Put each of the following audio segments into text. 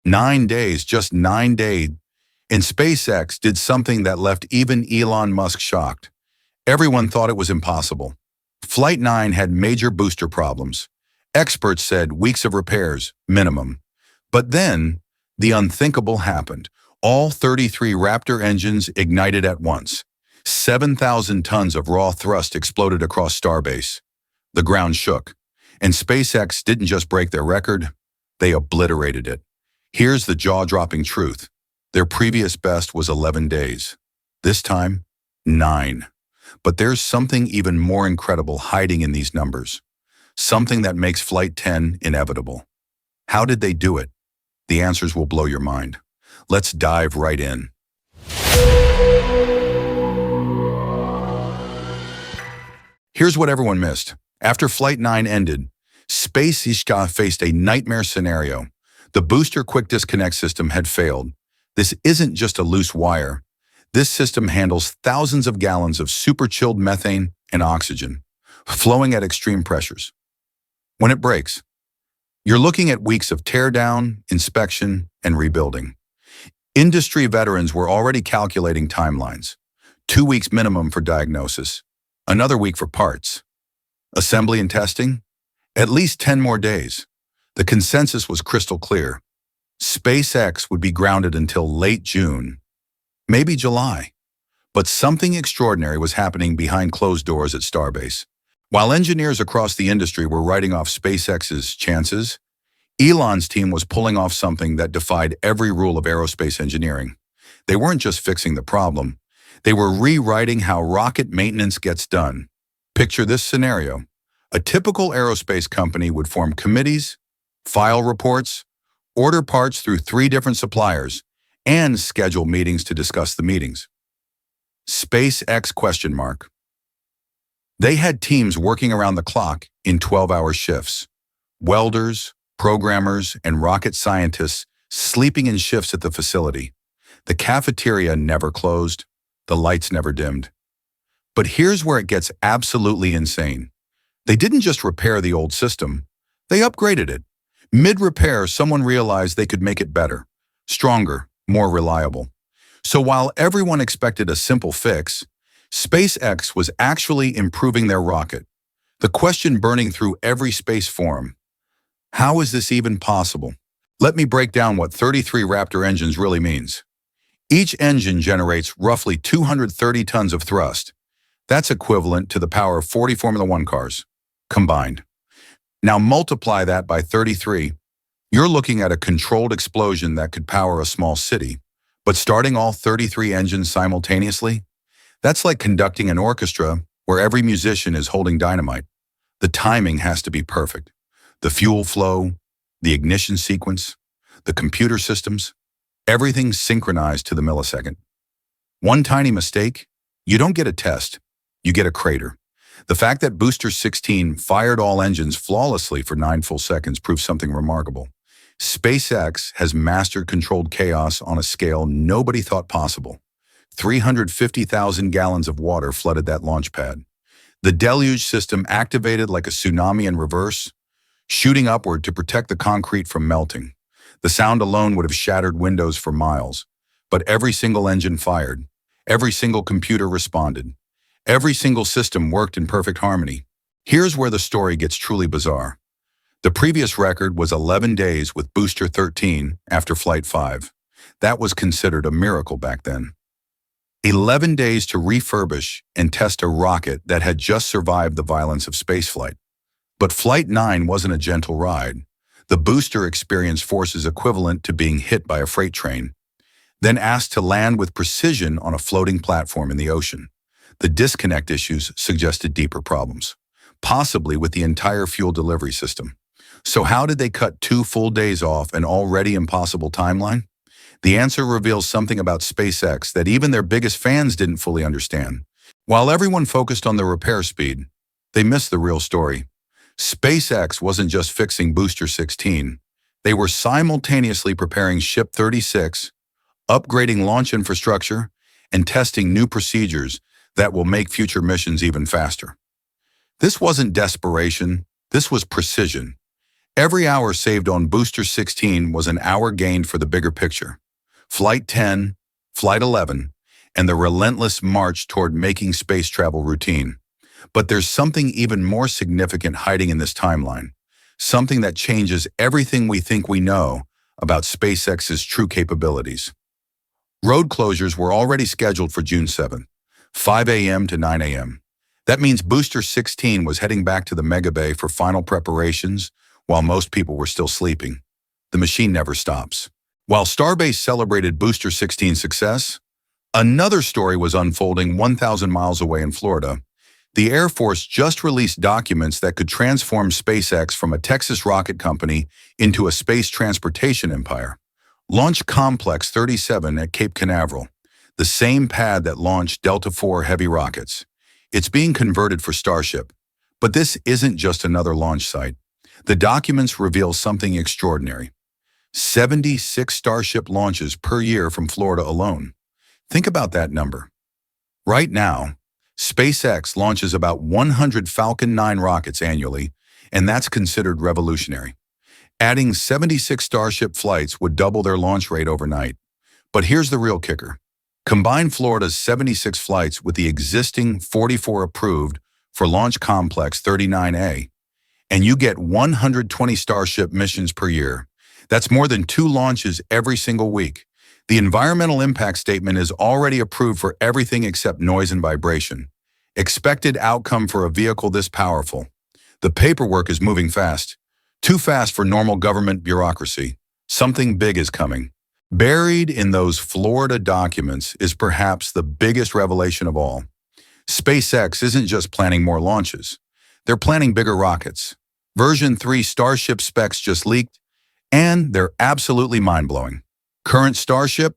9 days, just 9 days. And SpaceX did something that left even Elon Musk shocked. Everyone thought it was impossible. Flight 9 had major booster problems. Experts said weeks of repairs, minimum. But then, the unthinkable happened. All 33 Raptor engines ignited at once. 7,000 tons of raw thrust exploded across Starbase. The ground shook. And SpaceX didn't just break their record, they obliterated it. Here's the jaw-dropping truth. Their previous best was 11 days. This time, 9. But there's something even more incredible hiding in these numbers. Something that makes Flight 10 inevitable. How did they do it? The answers will blow your mind. Let's dive right in. Here's what everyone missed. After Flight 9 ended, SpaceX faced a nightmare scenario. The booster quick disconnect system had failed. This isn't just a loose wire. This system handles thousands of gallons of super-chilled methane and oxygen, flowing at extreme pressures. When it breaks, you're looking at weeks of teardown, inspection, and rebuilding. Industry veterans were already calculating timelines. 2 weeks minimum for diagnosis, another week for parts. Assembly and testing? At least 10 more days. The consensus was crystal clear. SpaceX would be grounded until late June, maybe July. But something extraordinary was happening behind closed doors at Starbase. While engineers across the industry were writing off SpaceX's chances, Elon's team was pulling off something that defied every rule of aerospace engineering. They weren't just fixing the problem, they were rewriting how rocket maintenance gets done. Picture this scenario. A typical aerospace company would form committees, file reports, order parts through 3 different suppliers, and schedule meetings to discuss the meetings. SpaceX ? They had teams working around the clock in 12-hour shifts. Welders, programmers, and rocket scientists sleeping in shifts at the facility. The cafeteria never closed, the lights never dimmed. But here's where it gets absolutely insane. They didn't just repair the old system, they upgraded it. Mid-repair, someone realized they could make it better, stronger, more reliable. So while everyone expected a simple fix, SpaceX was actually improving their rocket. The question burning through every space forum: how is this even possible? Let me break down what 33 Raptor engines really means. Each engine generates roughly 230 tons of thrust. That's equivalent to the power of 40 Formula One cars, combined. Now multiply that by 33. You're looking at a controlled explosion that could power a small city. But starting all 33 engines simultaneously? That's like conducting an orchestra where every musician is holding dynamite. The timing has to be perfect. The fuel flow, the ignition sequence, the computer systems, everything's synchronized to the millisecond. One tiny mistake, you don't get a test, you get a crater. The fact that Booster 16 fired all engines flawlessly for 9 full seconds proves something remarkable. SpaceX has mastered controlled chaos on a scale nobody thought possible. 350,000 gallons of water flooded that launch pad. The deluge system activated like a tsunami in reverse, shooting upward to protect the concrete from melting. The sound alone would have shattered windows for miles. But every single engine fired. Every single computer responded. Every single system worked in perfect harmony. Here's where the story gets truly bizarre. The previous record was 11 days with Booster 13 after Flight 5. That was considered a miracle back then. 11 days to refurbish and test a rocket that had just survived the violence of spaceflight. But Flight 9 wasn't a gentle ride. The booster experienced forces equivalent to being hit by a freight train, then asked to land with precision on a floating platform in the ocean. The disconnect issues suggested deeper problems, possibly with the entire fuel delivery system. So how did they cut 2 full days off an already impossible timeline? The answer reveals something about SpaceX that even their biggest fans didn't fully understand. While everyone focused on the repair speed, they missed the real story. SpaceX wasn't just fixing Booster 16. They were simultaneously preparing Ship 36, upgrading launch infrastructure, and testing new procedures that will make future missions even faster. This wasn't desperation, this was precision. Every hour saved on Booster 16 was an hour gained for the bigger picture. Flight 10, Flight 11, and the relentless march toward making space travel routine. But there's something even more significant hiding in this timeline, something that changes everything we think we know about SpaceX's true capabilities. Road closures were already scheduled for June 7th, 5 a.m. to 9 a.m. That means Booster 16 was heading back to the Mega Bay for final preparations while most people were still sleeping. The machine never stops. While Starbase celebrated Booster 16's success, another story was unfolding 1,000 miles away in Florida. The Air Force just released documents that could transform SpaceX from a Texas rocket company into a space transportation empire. Launch Complex 37 at Cape Canaveral, the same pad that launched Delta IV heavy rockets. It's being converted for Starship. But this isn't just another launch site. The documents reveal something extraordinary. 76 Starship launches per year from Florida alone. Think about that number. Right now, SpaceX launches about 100 Falcon 9 rockets annually, and that's considered revolutionary. Adding 76 Starship flights would double their launch rate overnight. But here's the real kicker. Combine Florida's 76 flights with the existing 44 approved for Launch Complex 39A, and you get 120 Starship missions per year. That's more than 2 launches every single week. The environmental impact statement is already approved for everything except noise and vibration. Expected outcome for a vehicle this powerful. The paperwork is moving fast. Too fast for normal government bureaucracy. Something big is coming. Buried in those Florida documents is perhaps the biggest revelation of all. SpaceX isn't just planning more launches. They're planning bigger rockets. Version 3 Starship specs just leaked, and they're absolutely mind-blowing. Current Starship,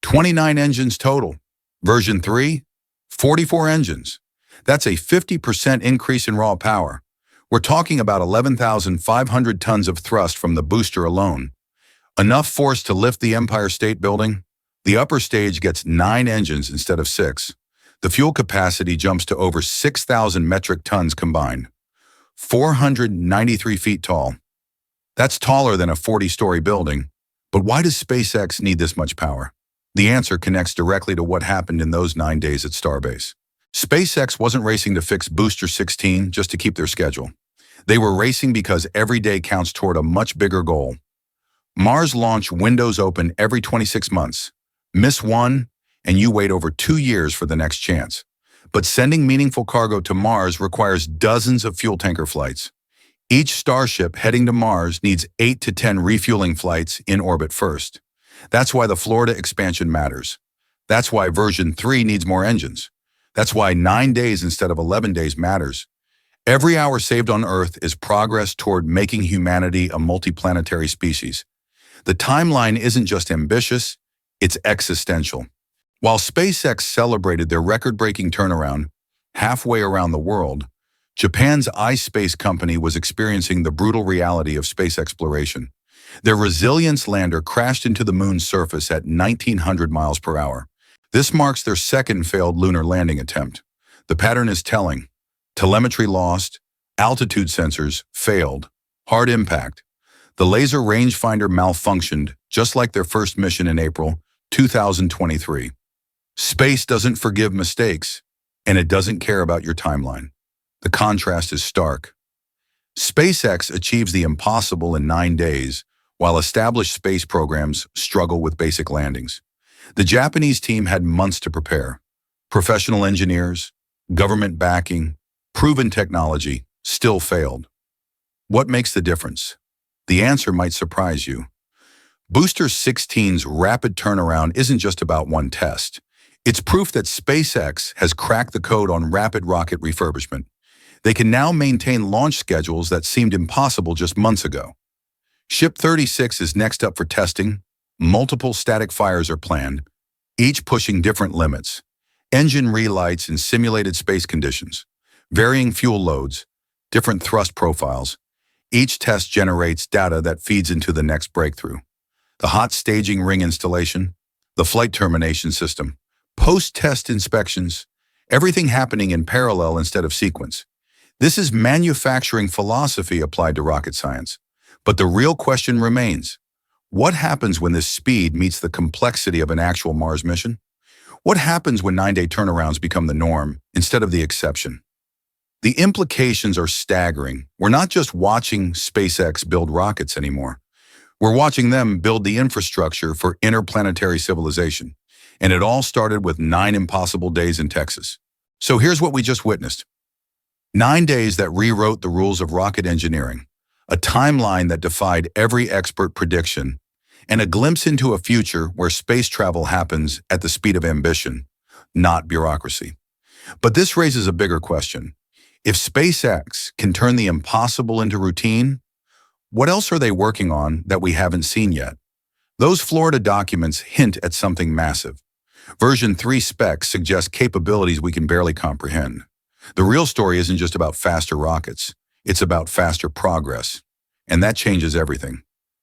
29 engines total. Version 3, 44 engines. That's a 50% increase in raw power. We're talking about 11,500 tons of thrust from the booster alone. Enough force to lift the Empire State Building? The upper stage gets 9 engines instead of 6. The fuel capacity jumps to over 6,000 metric tons combined. 493 feet tall. That's taller than a 40-story building. But why does SpaceX need this much power? The answer connects directly to what happened in those 9 days at Starbase. SpaceX wasn't racing to fix Booster 16 just to keep their schedule. They were racing because every day counts toward a much bigger goal. Mars launch windows open every 26 months. Miss one, and you wait over 2 years for the next chance. But sending meaningful cargo to Mars requires dozens of fuel tanker flights. Each Starship heading to Mars needs 8 to 10 refueling flights in orbit first. That's why the Florida expansion matters. That's why version 3 needs more engines. That's why 9 days instead of 11 days matters. Every hour saved on Earth is progress toward making humanity a multiplanetary species. The timeline isn't just ambitious, it's existential. While SpaceX celebrated their record-breaking turnaround halfway around the world, Japan's iSpace company was experiencing the brutal reality of space exploration. Their Resilience lander crashed into the moon's surface at 1,900 miles per hour. This marks their second failed lunar landing attempt. The pattern is telling. Telemetry lost, altitude sensors failed, hard impact. The laser rangefinder malfunctioned, just like their first mission in April 2023. Space doesn't forgive mistakes, and it doesn't care about your timeline. The contrast is stark. SpaceX achieves the impossible in 9 days, while established space programs struggle with basic landings. The Japanese team had months to prepare. Professional engineers, government backing, proven technology still failed. What makes the difference? The answer might surprise you. Booster 16's rapid turnaround isn't just about one test. It's proof that SpaceX has cracked the code on rapid rocket refurbishment. They can now maintain launch schedules that seemed impossible just months ago. Ship 36 is next up for testing. Multiple static fires are planned, each pushing different limits. Engine relights in simulated space conditions, varying fuel loads, different thrust profiles. Each test generates data that feeds into the next breakthrough. The hot staging ring installation, the flight termination system, post-test inspections, everything happening in parallel instead of sequence. This is manufacturing philosophy applied to rocket science. But the real question remains, what happens when this speed meets the complexity of an actual Mars mission? What happens when 9-day turnarounds become the norm instead of the exception? The implications are staggering. We're not just watching SpaceX build rockets anymore. We're watching them build the infrastructure for interplanetary civilization. And it all started with 9 impossible days in Texas. So here's what we just witnessed. 9 days that rewrote the rules of rocket engineering, a timeline that defied every expert prediction, and a glimpse into a future where space travel happens at the speed of ambition, not bureaucracy. But this raises a bigger question. If SpaceX can turn the impossible into routine, what else are they working on that we haven't seen yet? Those Florida documents hint at something massive. Version 3 specs suggest capabilities we can barely comprehend. The real story isn't just about faster rockets. It's about faster progress. And that changes everything.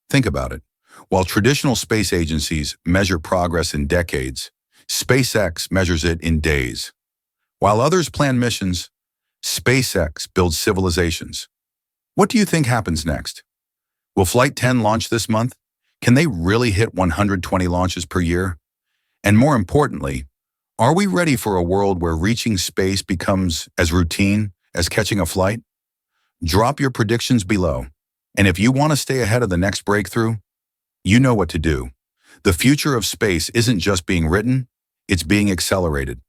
Think about it. While traditional space agencies measure progress in decades, SpaceX measures it in days. While others plan missions, SpaceX builds civilizations. What do you think happens next? Will Flight 10 launch this month? Can they really hit 120 launches per year? And more importantly, are we ready for a world where reaching space becomes as routine as catching a flight? Drop your predictions below. And if you want to stay ahead of the next breakthrough, you know what to do. The future of space isn't just being written, it's being accelerated.